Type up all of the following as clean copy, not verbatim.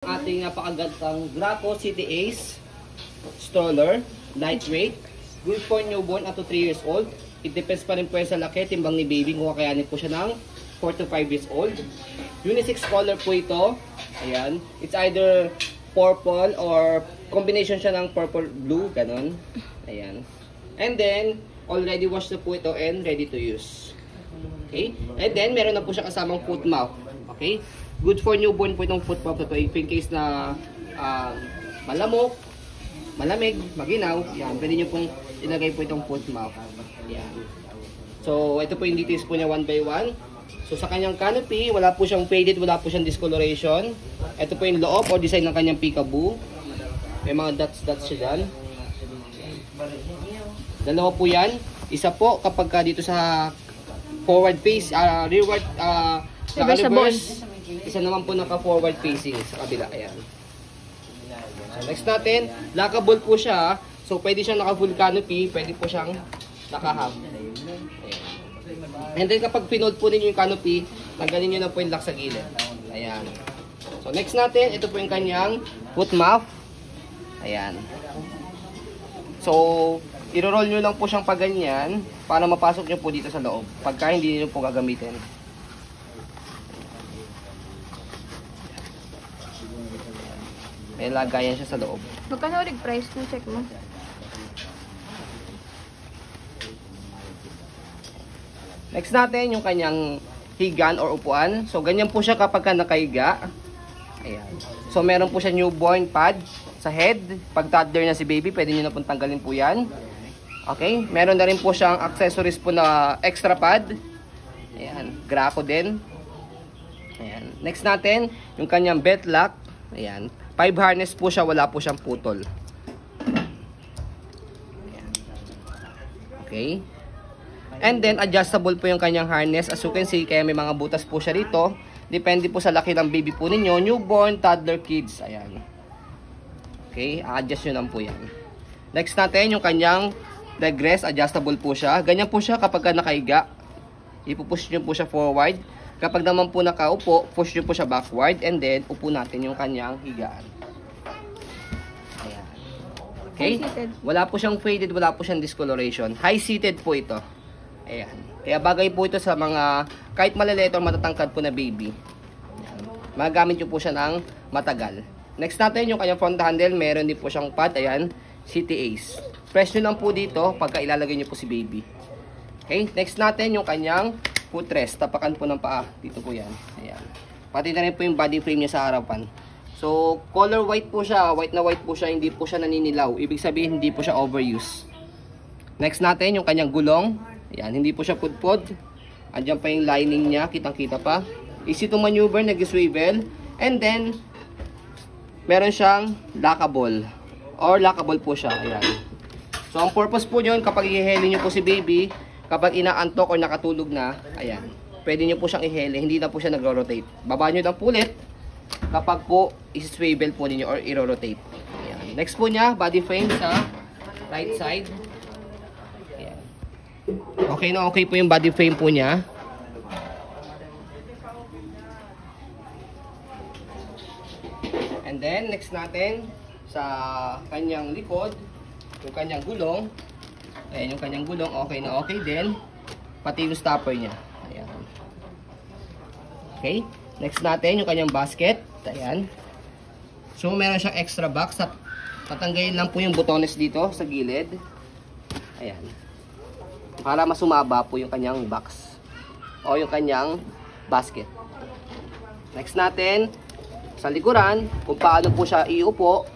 Ating napakagandang Graco City Ace stroller, lightweight, good for newborn up to 3 years old. It depends pa rin po sa laki, timbang ni baby kung kakayanin po siya ng 4 to 5 years old. Unisex color po ito. Ayan. It's either purple or combination siya ng purple blue, ganon. Ayan. And then, already washed na po ito and ready to use. Okay? And then, meron na po siya kasamang foot mount. Okay? Good for newborn po itong foot mount na ito. If in case na malamok, malamig, maginaw, yan. Pwede nyo pong ilagay po itong foot mount. Yan. So, ito po yung details po niya one by one. So, sa kanyang canopy, wala po siyang faded, wala po siyang discoloration. Ito po yung loob o design ng kanyang peekaboo. May mga dots-dots siya dyan. Dalawa po yan. Isa po kapag ka dito sa forward face, rearward, reverse. Isa naman po naka-forward facing sa kabila. Ayan. So, next natin, lockable po siya. So, pwede siyang naka-full canopy, pwede po siyang naka-half. Ayan. And then, kapag pinold po ninyo yung canopy, tanggalin nyo na po yung lock sa gilid. Ayan. So, next natin, ito po yung kanyang foot muff. Ayan. So, i-roll nyo lang po siyang paganyan para mapasok nyo po dito sa loob. Pagka hindi nyo po gagamitin. May lagayan siya sa loob. Magkano ulit price na check mo? Next natin, yung kanyang higaan or upuan. So, ganyan po siya kapag ka nakahiga. Ayan. So, meron po siya newborn pad sa head. Pag toddler na si baby, pwede nyo na pong tanggalin po yan. Okay. Meron na rin po siyang accessories po na extra pad. Ayan. Graco din. Ayan. Next natin, yung kanyang belt lock. Ayan. 5 harness po siya, wala po siyang putol. Ayan. Okay. And then, adjustable po yung kanyang harness. As you can see, kaya may mga butas po siya rito. Depende po sa laki ng baby po ninyo. Newborn, toddler, kids. Ayan. Okay, adjust nyo lang po yan. Next natin, yung kanyang leg rest. Adjustable po siya. Ganyan po siya kapag nakahiga. Ipupush nyo po siya forward. Kapag naman po nakaupo, push nyo po siya backward. And then, upo natin yung kanyang higaan. Ayan. Okay? Wala po siyang faded, wala po siyang discoloration. High-seated po ito. Ayan. Kaya bagay po ito sa mga kahit maliliit o matatangkad po na baby. Ayan. Magagamit nyo po siya ng matagal. Next natin yung kanyang front handle. Meron din po siyang pad. Ayan. City Ace. Press nyo lang po dito pagka ilalagay nyo po si baby. Okay. Next natin yung kanyang footrest. Tapakan po ng paa. Dito po yan. Ayan. Pati na rin po yung body frame niya sa harapan. So, color white po siya. White na white po siya. Hindi po siya naninilaw. Ibig sabihin, hindi po siya overuse. Next natin yung kanyang gulong. Ayan, hindi po siya pudpod. Andiyan pa yung lining niya, kitang-kita pa. Easy to maneuver, nag-swivel. And then, meron siyang lockable. Or lockable po siya. Ayan. So, ang purpose po nyo, kapag i-heli nyo po si baby, kapag inaantok or nakatulog na, ayan, pwede nyo po siyang i-heli. Hindi na po siya nag-rotate. Baba nyo lang po ulit kapag po i-swivel po ninyo or i-rotate. Ayan. Next po niya, body frame sa right side. Okay na okay po yung body frame po niya. And then, next natin, sa kanyang likod, yung kanyang gulong. Ayan, yung kanyang gulong, okay na okay din. Pati yung stopper niya. Ayan. Okay. Next natin, yung kanyang basket. Ayan. So, meron siyang extra box. Tatanggalin lang po yung butones dito sa gilid. Ayan. Para mas sumaba po yung kanyang box o yung kanyang basket. Next natin, sa likuran, kung paano po siya iupo,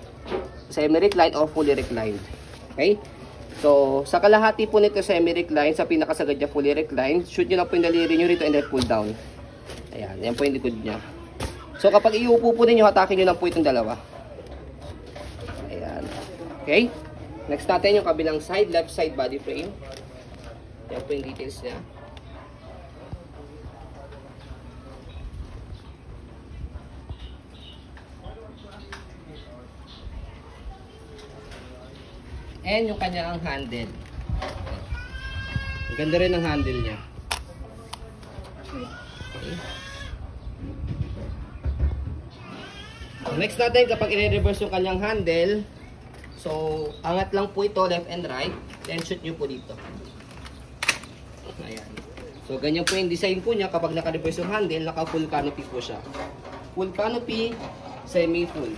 semi-reclined or fully reclined. Okay? So, sa kalahati po nito semi-reclined, sa pinakasagad niya fully reclined, shoot nyo lang po yung daliri nyo rito and then pull down. Ayan, yan po yung likod niya. So, kapag iupo po ninyo, hatakin nyo lang po itong dalawa. Ayan. Okay? Next natin yung kabilang side, left side body frame. Yan po yung details niya. And yung kanyang handle. Ang ganda rin ng handle niya. Okay. Next natin, kapag i-reverse yung kanyang handle, so, angat lang po ito, left and right, then shoot nyo po dito. Ayan. So, ganyan po yung design po niya. Kapag naka-reverse yung handle, naka-full canopy po siya. Full canopy, semi-full.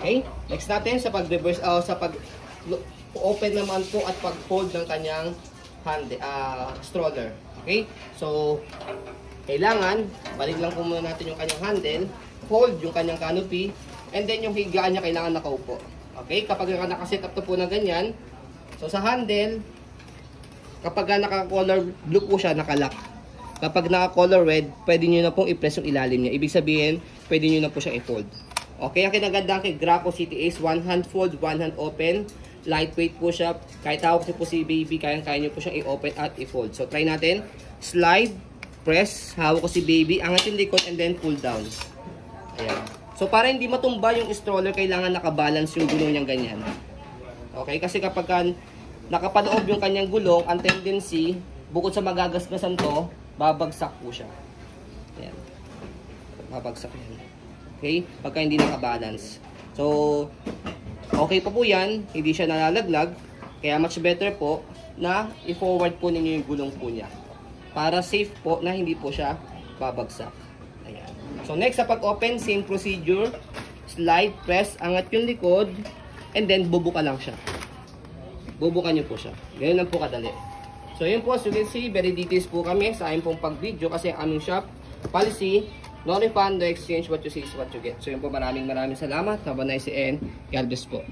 Okay? Next natin, sa pag-reverse, sa pag-open naman po at pag-fold ng kanyang handle, stroller. Okay? So, kailangan, balik lang po muna natin yung kanyang handle, fold yung kanyang canopy, and then yung higaan niya kailangan nakaupo. Okay? Kapag nakaset up to po na ganyan, so sa handle, kapag naka-color blue po siya, naka-lock. Kapag naka-color red, pwede nyo na pong i-press yung ilalim niya. Ibig sabihin, pwede nyo na po siyang i-fold. Okay, ang kinagandang kay Graco City Ace, one hand fold, one hand open. Lightweight po siya. Kahit hawak niyo po si baby, kayang-kaya nyo po siyang i-open at i-fold. So, try natin. Slide, press, hawak ko si baby, angat yung likod, and then pull down. Ayan. So, para hindi matumba yung stroller, kailangan nakabalance yung gulong niyang ganyan. Okay, kasi kapag nakapaloob yung kanyang gulong, ang tendency, bukod sa magagasgasan to, babagsak po siya. Ayan. Babagsak yan. Okay? Pagka hindi nakabalance. So, okay pa po yan. Hindi siya nalalaglag. Kaya much better po na i-forward po ninyo yung gulong po niya. Para safe po na hindi po siya babagsak. Ayan. So, next sa pag-open, same procedure. Slide, press, angat yung likod, and then bubuka lang siya. Bubukan nyo po siya. Ganyan lang po kadali. So, yun po. As you can see, very details po kami sa aming pong pag-video kasi ang aming shop policy, no refund, no exchange, what you see is what you get. So, yun po. Maraming salamat. Have a nice day and God bless po.